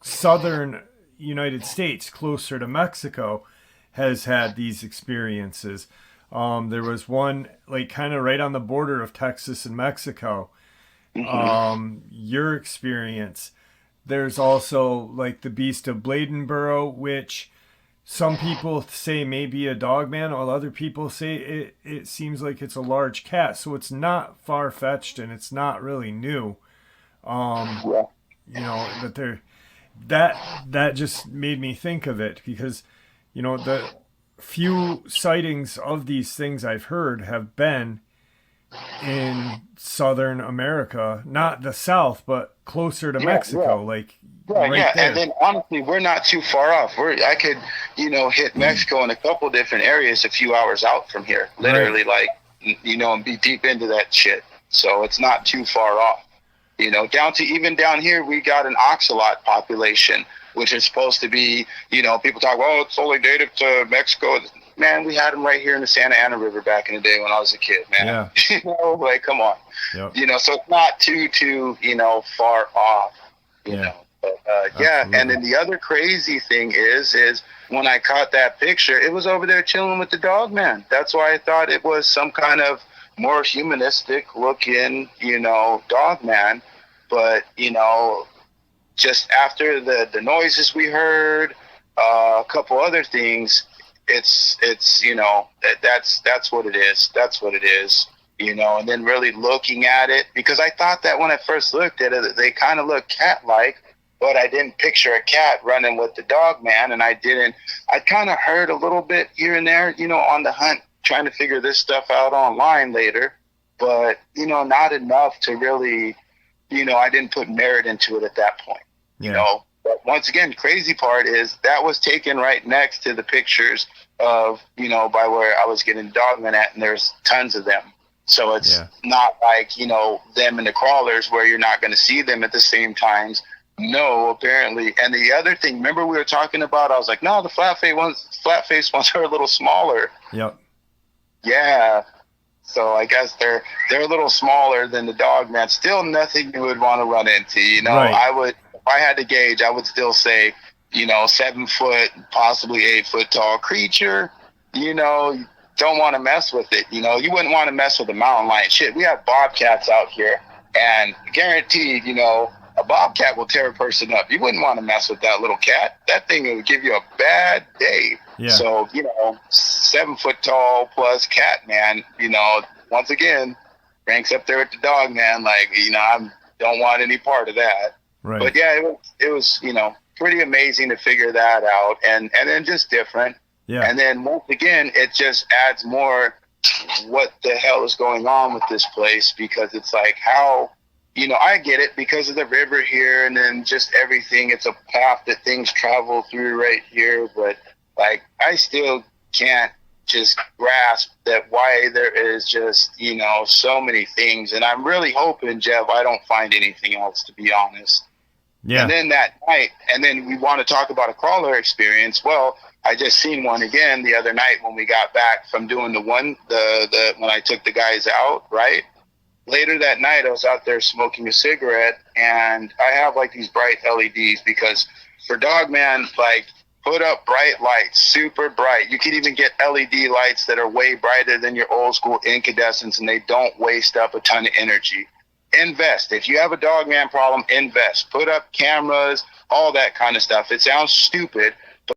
[SPEAKER 1] southern United States, closer to Mexico, has had these experiences. There was one like kind of right on the border of Texas and Mexico. Your experience. There's also like the beast of Bladenboro, which some people say may be a dogman, while other people say it seems like it's a large cat. So it's not far-fetched and it's not really new. You know, that just made me think of it because, you know, the few sightings of these things I've heard have been in Southern America, not the South, but closer to Mexico, like right there.
[SPEAKER 2] And then honestly, we're not too far off. I could, hit Mexico in a couple different areas a few hours out from here, literally, like, and be deep into that shit. So it's not too far off. Even down here, we got an ocelot population, which is supposed to be, people talk, well, it's only native to Mexico. Man, we had them right here in the Santa Ana River back in the day when I was a kid, man.
[SPEAKER 1] Yeah.
[SPEAKER 2] Like, come on.
[SPEAKER 1] Yep.
[SPEAKER 2] So it's not too, far off, know. But, and then the other crazy thing is when I caught that picture, it was over there chilling with the Dogman. That's why I thought it was some kind of more humanistic looking, Dogman. But, just after the noises we heard, a couple other things, it's that's what it is. That's what it is, and then really looking at it, because I thought that when I first looked at it, they kind of look cat-like, but I didn't picture a cat running with the Dogman, and I kind of heard a little bit here and there, on the hunt, trying to figure this stuff out online later, but, not enough to really, I didn't put merit into it at that point, But once again, crazy part is that was taken right next to the pictures of, by where I was getting Dogman at, and there's tons of them. So it's not like, them and the crawlers where you're not going to see them at the same times. No, apparently. And the other thing, remember we were talking about, I was like, no, the flat-faced ones are a little smaller.
[SPEAKER 1] Yep.
[SPEAKER 2] Yeah. So I guess they're a little smaller than the Dogman. Still nothing you would want to run into, Right. I would, if I had to gauge, I would still say, 7 foot, possibly 8 foot tall creature, don't want to mess with it. You wouldn't want to mess with a mountain lion. Shit, we have bobcats out here, and guaranteed, a bobcat will tear a person up. You wouldn't want to mess with that little cat. That thing would give you a bad day.
[SPEAKER 1] Yeah.
[SPEAKER 2] So, 7 foot tall plus cat, man, once again, ranks up there with the Dogman. Like, I don't want any part of that.
[SPEAKER 1] Right.
[SPEAKER 2] But yeah, it was, pretty amazing to figure that out, and then just different.
[SPEAKER 1] Yeah.
[SPEAKER 2] And then once again, it just adds more what the hell is going on with this place, because it's like how, I get it because of the river here and then just everything. It's a path that things travel through right here. But like, I still can't just grasp that why there is just, so many things. And I'm really hoping, Jeff, I don't find anything else, to be honest.
[SPEAKER 1] Yeah.
[SPEAKER 2] And then that night, and then we want to talk about a crawler experience. Well, I just seen one again the other night when we got back from doing the when I took the guys out, right? Later that night, I was out there smoking a cigarette, and I have like these bright LEDs because for Dogman, like, put up bright lights, super bright. You can even get LED lights that are way brighter than your old school incandescents, and they don't waste up a ton of energy. Invest. If you have a Dogman problem, invest. Put up cameras, all that kind of stuff. It sounds stupid, but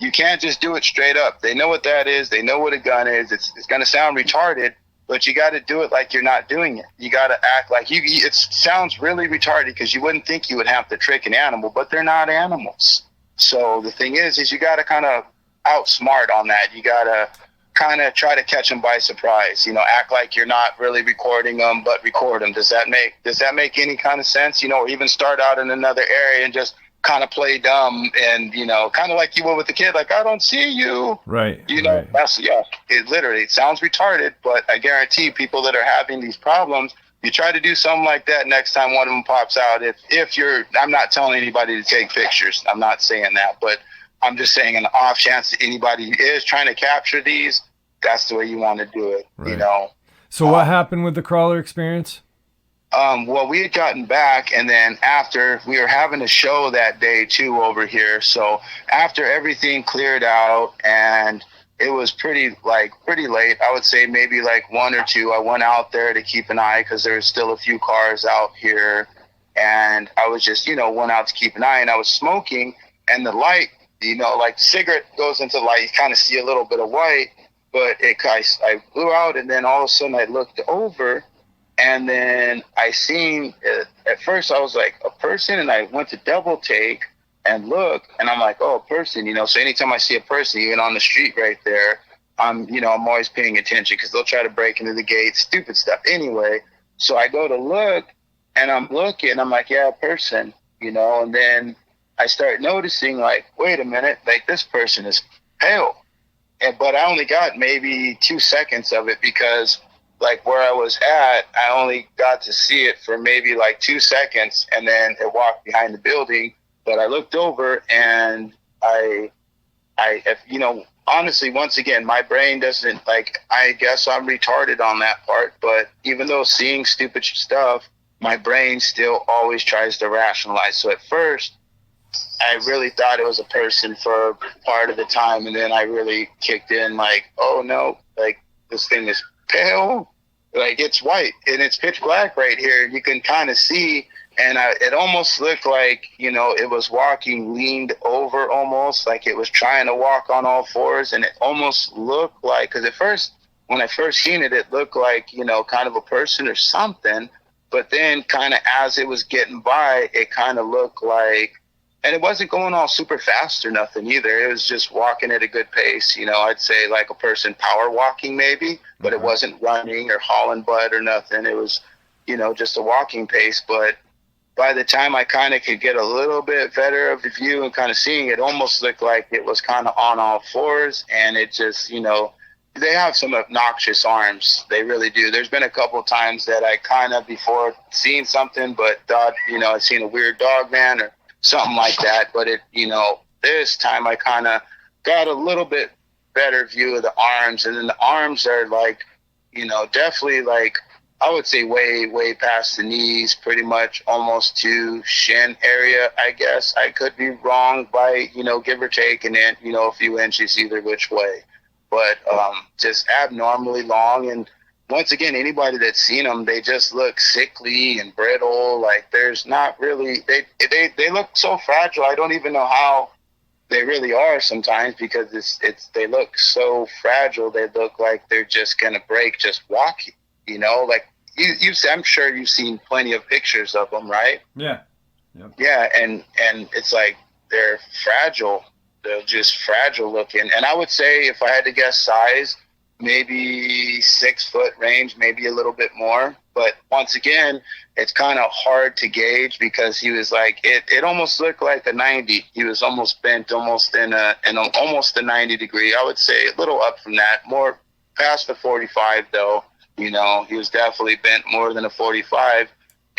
[SPEAKER 2] you can't just do it straight up. They know what that is. They know what a gun is. It's going to sound retarded, but you got to do it like you're not doing it. You got to act like you. It sounds really retarded because you wouldn't think you would have to trick an animal, but they're not animals. So the thing is you got to kind of outsmart on that. You got to kind of try to catch them by surprise. Act like you're not really recording them, but record them. Does that make any kind of sense? Or even start out in another area and just kind of play dumb and, you know, kind of like you would with the kid, like, I don't see you.
[SPEAKER 1] Right.
[SPEAKER 2] You know,
[SPEAKER 1] right.
[SPEAKER 2] that's, yeah, it sounds retarded, but I guarantee people that are having these problems, you try to do something like that next time one of them pops out. If you're, I'm not telling anybody to take pictures. I'm not saying that, but I'm just saying an off chance that anybody is trying to capture these, that's the way you want to do it,
[SPEAKER 1] Right.
[SPEAKER 2] you know.
[SPEAKER 1] So what happened with the crawler experience?
[SPEAKER 2] Well, we had gotten back, and then after, we were having a show that day too over here. So after everything cleared out, and it was pretty late, I would say maybe like 1 or 2, I went out there to keep an eye because there was still a few cars out here, and I was just, you know, went out to keep an eye, and I was smoking, and the light, you know, like the cigarette goes into light, you kind of see a little bit of white, but I blew out, and then all of a sudden I looked over. And then I seen, at first I was like, a person, and I went to double take and look, and I'm like, oh, a person, you know. So anytime I see a person, even on the street right there, I'm always paying attention because they'll try to break into the gate, stupid stuff. Anyway, so I go to look, and I'm looking, I'm like, yeah, a person, you know. And then I start noticing, like, wait a minute, like this person is pale. But I only got maybe 2 seconds of it because, like, where I was at, I only got to see it for maybe like 2 seconds, and then it walked behind the building. But I looked over, and you know, honestly, once again, my brain doesn't, like, I guess I'm retarded on that part, but even though seeing stupid stuff, my brain still always tries to rationalize. So at first, I really thought it was a person for part of the time, and then I really kicked in, like, oh no, like, this thing is pale, like it's white and it's pitch black right here. You can kind of see, and it almost looked like, you know, it was walking leaned over, almost like it was trying to walk on all fours, and it almost looked like, because at first, when I first seen it, it looked like, you know, kind of a person or something, but then kind of as it was getting by, it kind of looked like, and it wasn't going all super fast or nothing either. It was just walking at a good pace. You know, I'd say like a person power walking maybe, but it wasn't running or hauling butt or nothing. It was, you know, just a walking pace. But by the time I kind of could get a little bit better of the view and kind of seeing, it almost looked like it was kind of on all fours. And it just, you know, they have some obnoxious arms. They really do. There's been a couple times that I kind of before seen something, but thought, you know, I'd seen a weird Dogman or something like that. But it, you know, this time I kind of got a little bit better view of the arms, and then the arms are like, you know, definitely like, I would say way past the knees, pretty much almost to shin area, I guess. I could be wrong by, you know, give or take, and then, you know, a few inches either which way. But just abnormally long. And once again, anybody that's seen them, they just look sickly and brittle. Like there's not really, they look so fragile. I don't even know how they really are sometimes, because they look so fragile. They look like they're just gonna break just walking. You know, like I'm sure you've seen plenty of pictures of them, right?
[SPEAKER 1] Yeah. Yep.
[SPEAKER 2] Yeah, and it's like they're fragile. They're just fragile looking. And I would say, if I had to guess size, maybe 6 foot range, maybe a little bit more. But once again, it's kind of hard to gauge, because he was like, it almost looked like a 90. He was almost bent, almost in almost a 90 degree. I would say a little up from that, more past the 45 though. You know, he was definitely bent more than a 45.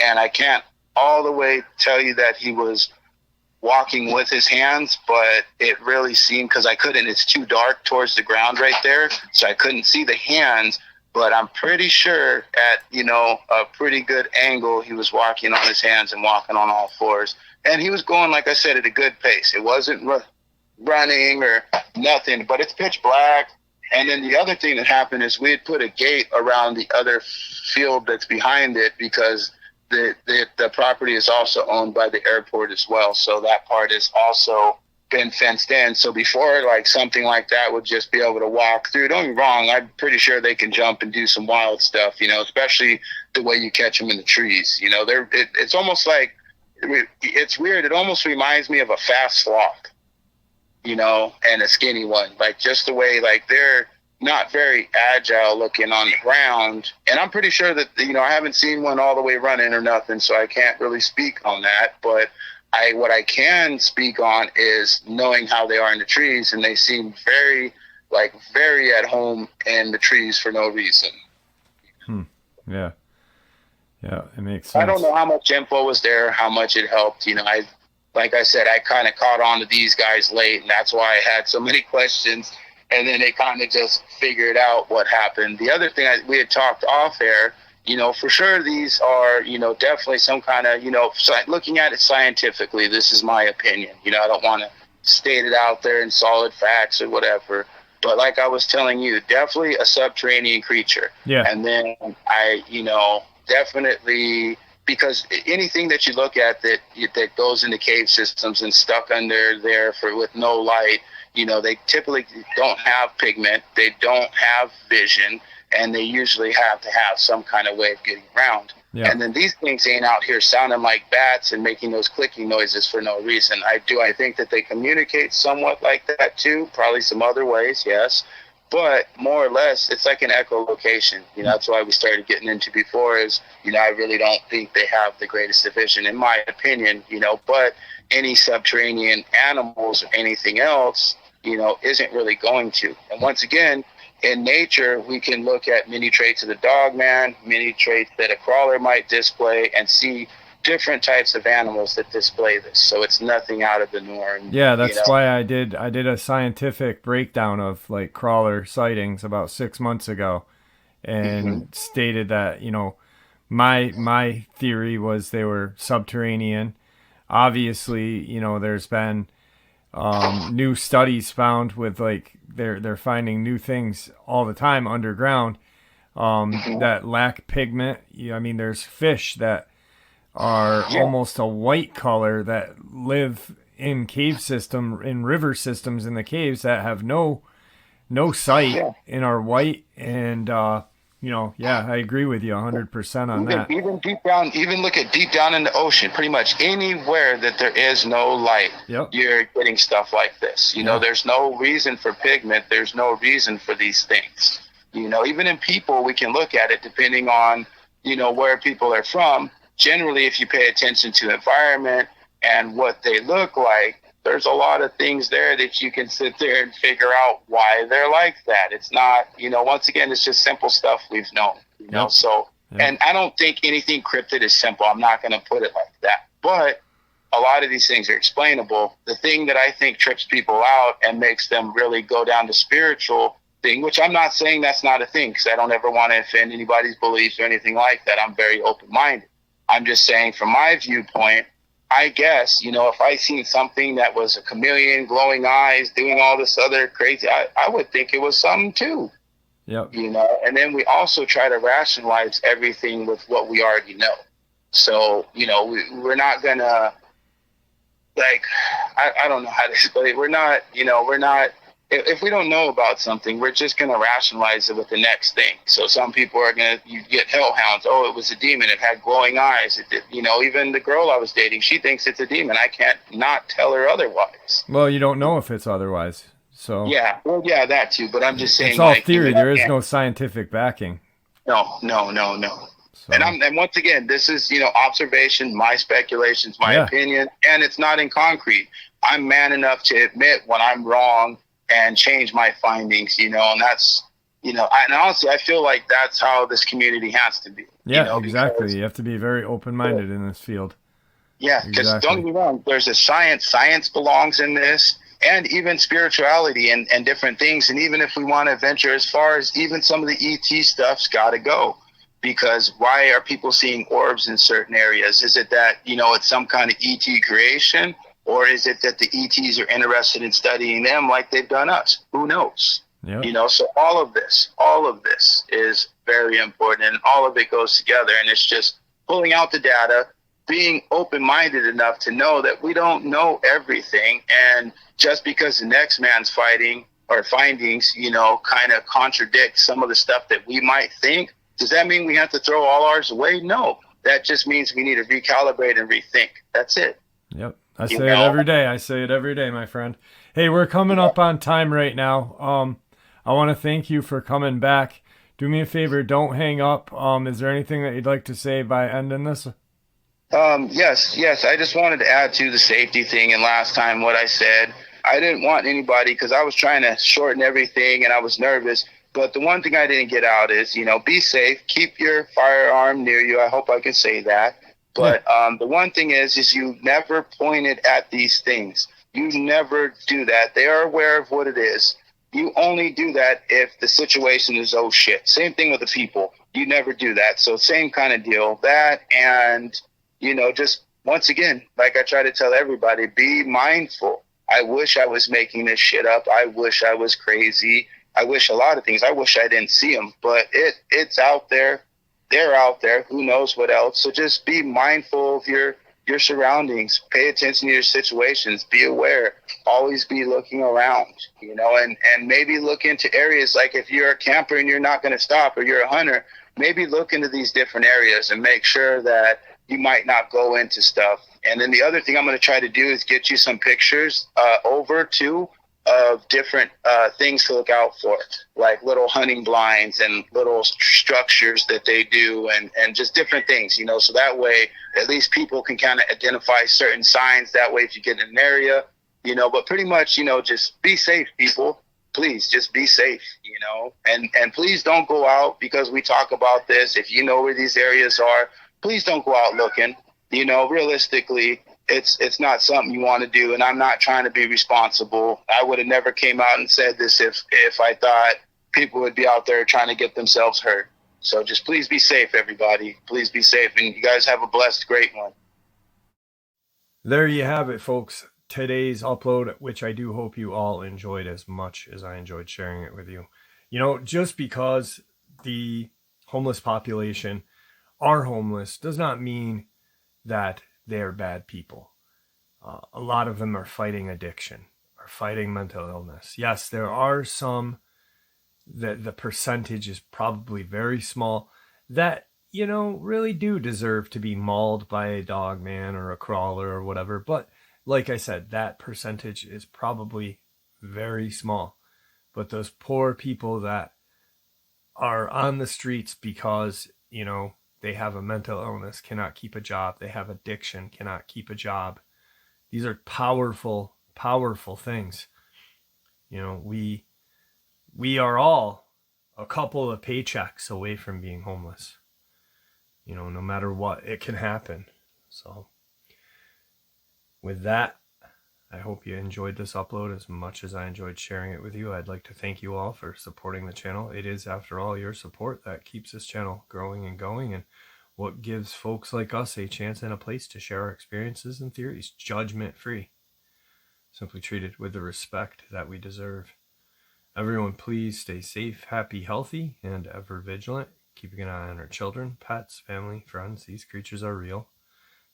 [SPEAKER 2] And I can't all the way tell you that he was walking with his hands, but it really seemed, because it's too dark towards the ground right there, so I couldn't see the hands, but I'm pretty sure at, you know, a pretty good angle, he was walking on his hands and walking on all fours. And he was going, like I said, at a good pace. It wasn't running or nothing, but it's pitch black. And then the other thing that happened is we had put a gate around the other field that's behind it, because the property is also owned by the airport as well. So that part has also been fenced in. So before, like, something like that would just be able to walk through, don't get me wrong, I'm pretty sure they can jump and do some wild stuff, you know, especially the way you catch them in the trees. You know, it's almost like, it's weird. It almost reminds me of a fast sloth, you know, and a skinny one. Like, just the way, like, they're not very agile looking on the ground. And I'm pretty sure that, you know, I haven't seen one all the way running or nothing, so I can't really speak on that. But what I can speak on is knowing how they are in the trees, and they seem very at home in the trees for no reason.
[SPEAKER 1] Yeah. Yeah, it makes sense.
[SPEAKER 2] I don't know how much info was there, how much it helped. Like I said, I kind of caught on to these guys late, and that's why I had so many questions. And then they kind of just figured out what happened. The other thing we had talked off air, for sure these are, definitely some kind of, looking at it scientifically, this is my opinion. I don't want to state it out there in solid facts or whatever. But like I was telling you, definitely a subterranean creature.
[SPEAKER 1] Yeah.
[SPEAKER 2] And then definitely, because anything that you look at that goes into cave systems and stuck under there with no light, they typically don't have pigment, they don't have vision, and they usually have to have some kind of way of getting around. Yeah. And then these things ain't out here sounding like bats and making those clicking noises for no reason. I think that they communicate somewhat like that too, probably some other ways, yes. But more or less, it's like an echolocation. That's why we started getting into before is, I really don't think they have the greatest division, in my opinion, but any subterranean animals or anything else, isn't really going to. And once again, in nature, we can look at many traits of the Dogman, many traits that a crawler might display, and see different types of animals that display this. So it's nothing out of the norm.
[SPEAKER 1] Yeah, that's why I did a scientific breakdown of like crawler sightings about 6 months ago, and stated that my theory was they were subterranean. Obviously, there's been new studies found with like they're finding new things all the time underground that lack pigment. There's fish that are almost a white color that live in river systems in the caves that have no sight and are white. And I agree with you 100% on that.
[SPEAKER 2] Even deep down, look at deep down in the ocean, pretty much anywhere that there is no light, you're getting stuff like this. There's no reason for pigment. There's no reason for these things. Even in people, we can look at it depending on, where people are from. Generally, if you pay attention to the environment and what they look like, there's a lot of things there that you can sit there and figure out why they're like that. It's not, once again, it's just simple stuff we've known, So, and I don't think anything cryptid is simple. I'm not going to put it like that. But a lot of these things are explainable. The thing that I think trips people out and makes them really go down the spiritual thing, which I'm not saying that's not a thing, because I don't ever want to offend anybody's beliefs or anything like that. I'm very open-minded. I'm just saying from my viewpoint, I guess, if I seen something that was a chameleon, glowing eyes, doing all this other crazy, I would think it was something too.
[SPEAKER 1] Yep.
[SPEAKER 2] And then we also try to rationalize everything with what we already know. So, we're not going to, like, I don't know how to explain it. We're not, if we don't know about something, we're just going to rationalize it with the next thing. So some people are you get hellhounds. Oh, it was a demon. It had glowing eyes. It did, even the girl I was dating, she thinks it's a demon. I can't not tell her otherwise.
[SPEAKER 1] Well, you don't know if it's otherwise. So
[SPEAKER 2] yeah, well, yeah, that too. But I'm just saying,
[SPEAKER 1] it's all theory. There is no scientific backing.
[SPEAKER 2] No. So. And once again, this is, observation, my speculations, my opinion, and it's not in concrete. I'm man enough to admit when I'm wrong and change my findings, and that's, and honestly, I feel like that's how this community has to be.
[SPEAKER 1] Yeah, exactly. Because you have to be very open-minded in this field.
[SPEAKER 2] Yeah, because don't get me wrong, there's a science belongs in this, and even spirituality and different things. And even if we want to venture as far as even some of the ET stuff's got to go. Because why are people seeing orbs in certain areas? Is it that, it's some kind of ET creation? Or is it that the ETs are interested in studying them like they've done us? Who knows? Yep. So all of this is very important, and all of it goes together. And it's just pulling out the data, being open-minded enough to know that we don't know everything. And just because the next man's findings, kind of contradict some of the stuff that we might think, does that mean we have to throw all ours away? No. That just means we need to recalibrate and rethink. That's it.
[SPEAKER 1] Yep. I say it every day, my friend. Hey, we're coming up on time right now. I want to thank you for coming back. Do me a favor, don't hang up. Is there anything that you'd like to say by ending this?
[SPEAKER 2] Yes. I just wanted to add to the safety thing. And last time, what I said, I didn't want anybody, because I was trying to shorten everything and I was nervous. But the one thing I didn't get out is, be safe, keep your firearm near you. I hope I can say that.
[SPEAKER 1] Yeah.
[SPEAKER 2] But the one thing is you never point it at these things. You never do that. They are aware of what it is. You only do that if the situation is oh shit. Same thing with the people. You never do that. So same kind of deal. That, and just once again, like I try to tell everybody, be mindful. I wish I was making this shit up. I wish I was crazy. I wish a lot of things. I wish I didn't see them, but it's out there. They're out there. Who knows what else? So just be mindful of your surroundings. Pay attention to your situations. Be aware. Always be looking around, and maybe look into areas, like if you're a camper and you're not going to stop, or you're a hunter, maybe look into these different areas and make sure that you might not go into stuff. And then the other thing I'm going to try to do is get you some pictures over too of different things to look out for, like little hunting blinds and little structures that they do, and just different things, so that way at least people can kind of identify certain signs. That way if you get in an area, but pretty much, just be safe, people. Please just be safe, and please don't go out, because we talk about this. If you know where these areas are, please don't go out looking. Realistically, it's not something you want to do, and I'm not trying to be responsible. I would have never came out and said this if I thought people would be out there trying to get themselves hurt. So just please be safe, everybody. Please be safe, and you guys have a blessed, great one.
[SPEAKER 1] There you have it, folks. Today's upload, which I do hope you all enjoyed as much as I enjoyed sharing it with you. Just because the homeless population are homeless does not mean that they're bad people. A lot of them are fighting addiction, are fighting mental illness. Yes, there are some that the percentage is probably very small that, really do deserve to be mauled by a dogman or a crawler or whatever. But like I said, that percentage is probably very small. But those poor people that are on the streets because, they have a mental illness, cannot keep a job. They have addiction, cannot keep a job. These are powerful, powerful things. We are all a couple of paychecks away from being homeless. No matter what, it can happen. So with that, I hope you enjoyed this upload as much as I enjoyed sharing it with you. I'd like to thank you all for supporting the channel. It is, after all, your support that keeps this channel growing and going, and what gives folks like us a chance and a place to share our experiences and theories, judgment-free, simply treated with the respect that we deserve. Everyone, please stay safe, happy, healthy, and ever vigilant, keeping an eye on our children, pets, family, friends. These creatures are real.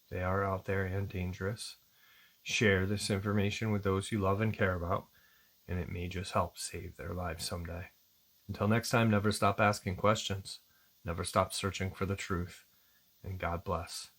[SPEAKER 1] They are out there and dangerous. Share this information with those you love and care about, and it may just help save their lives someday. Until next time, never stop asking questions, never stop searching for the truth, and God bless.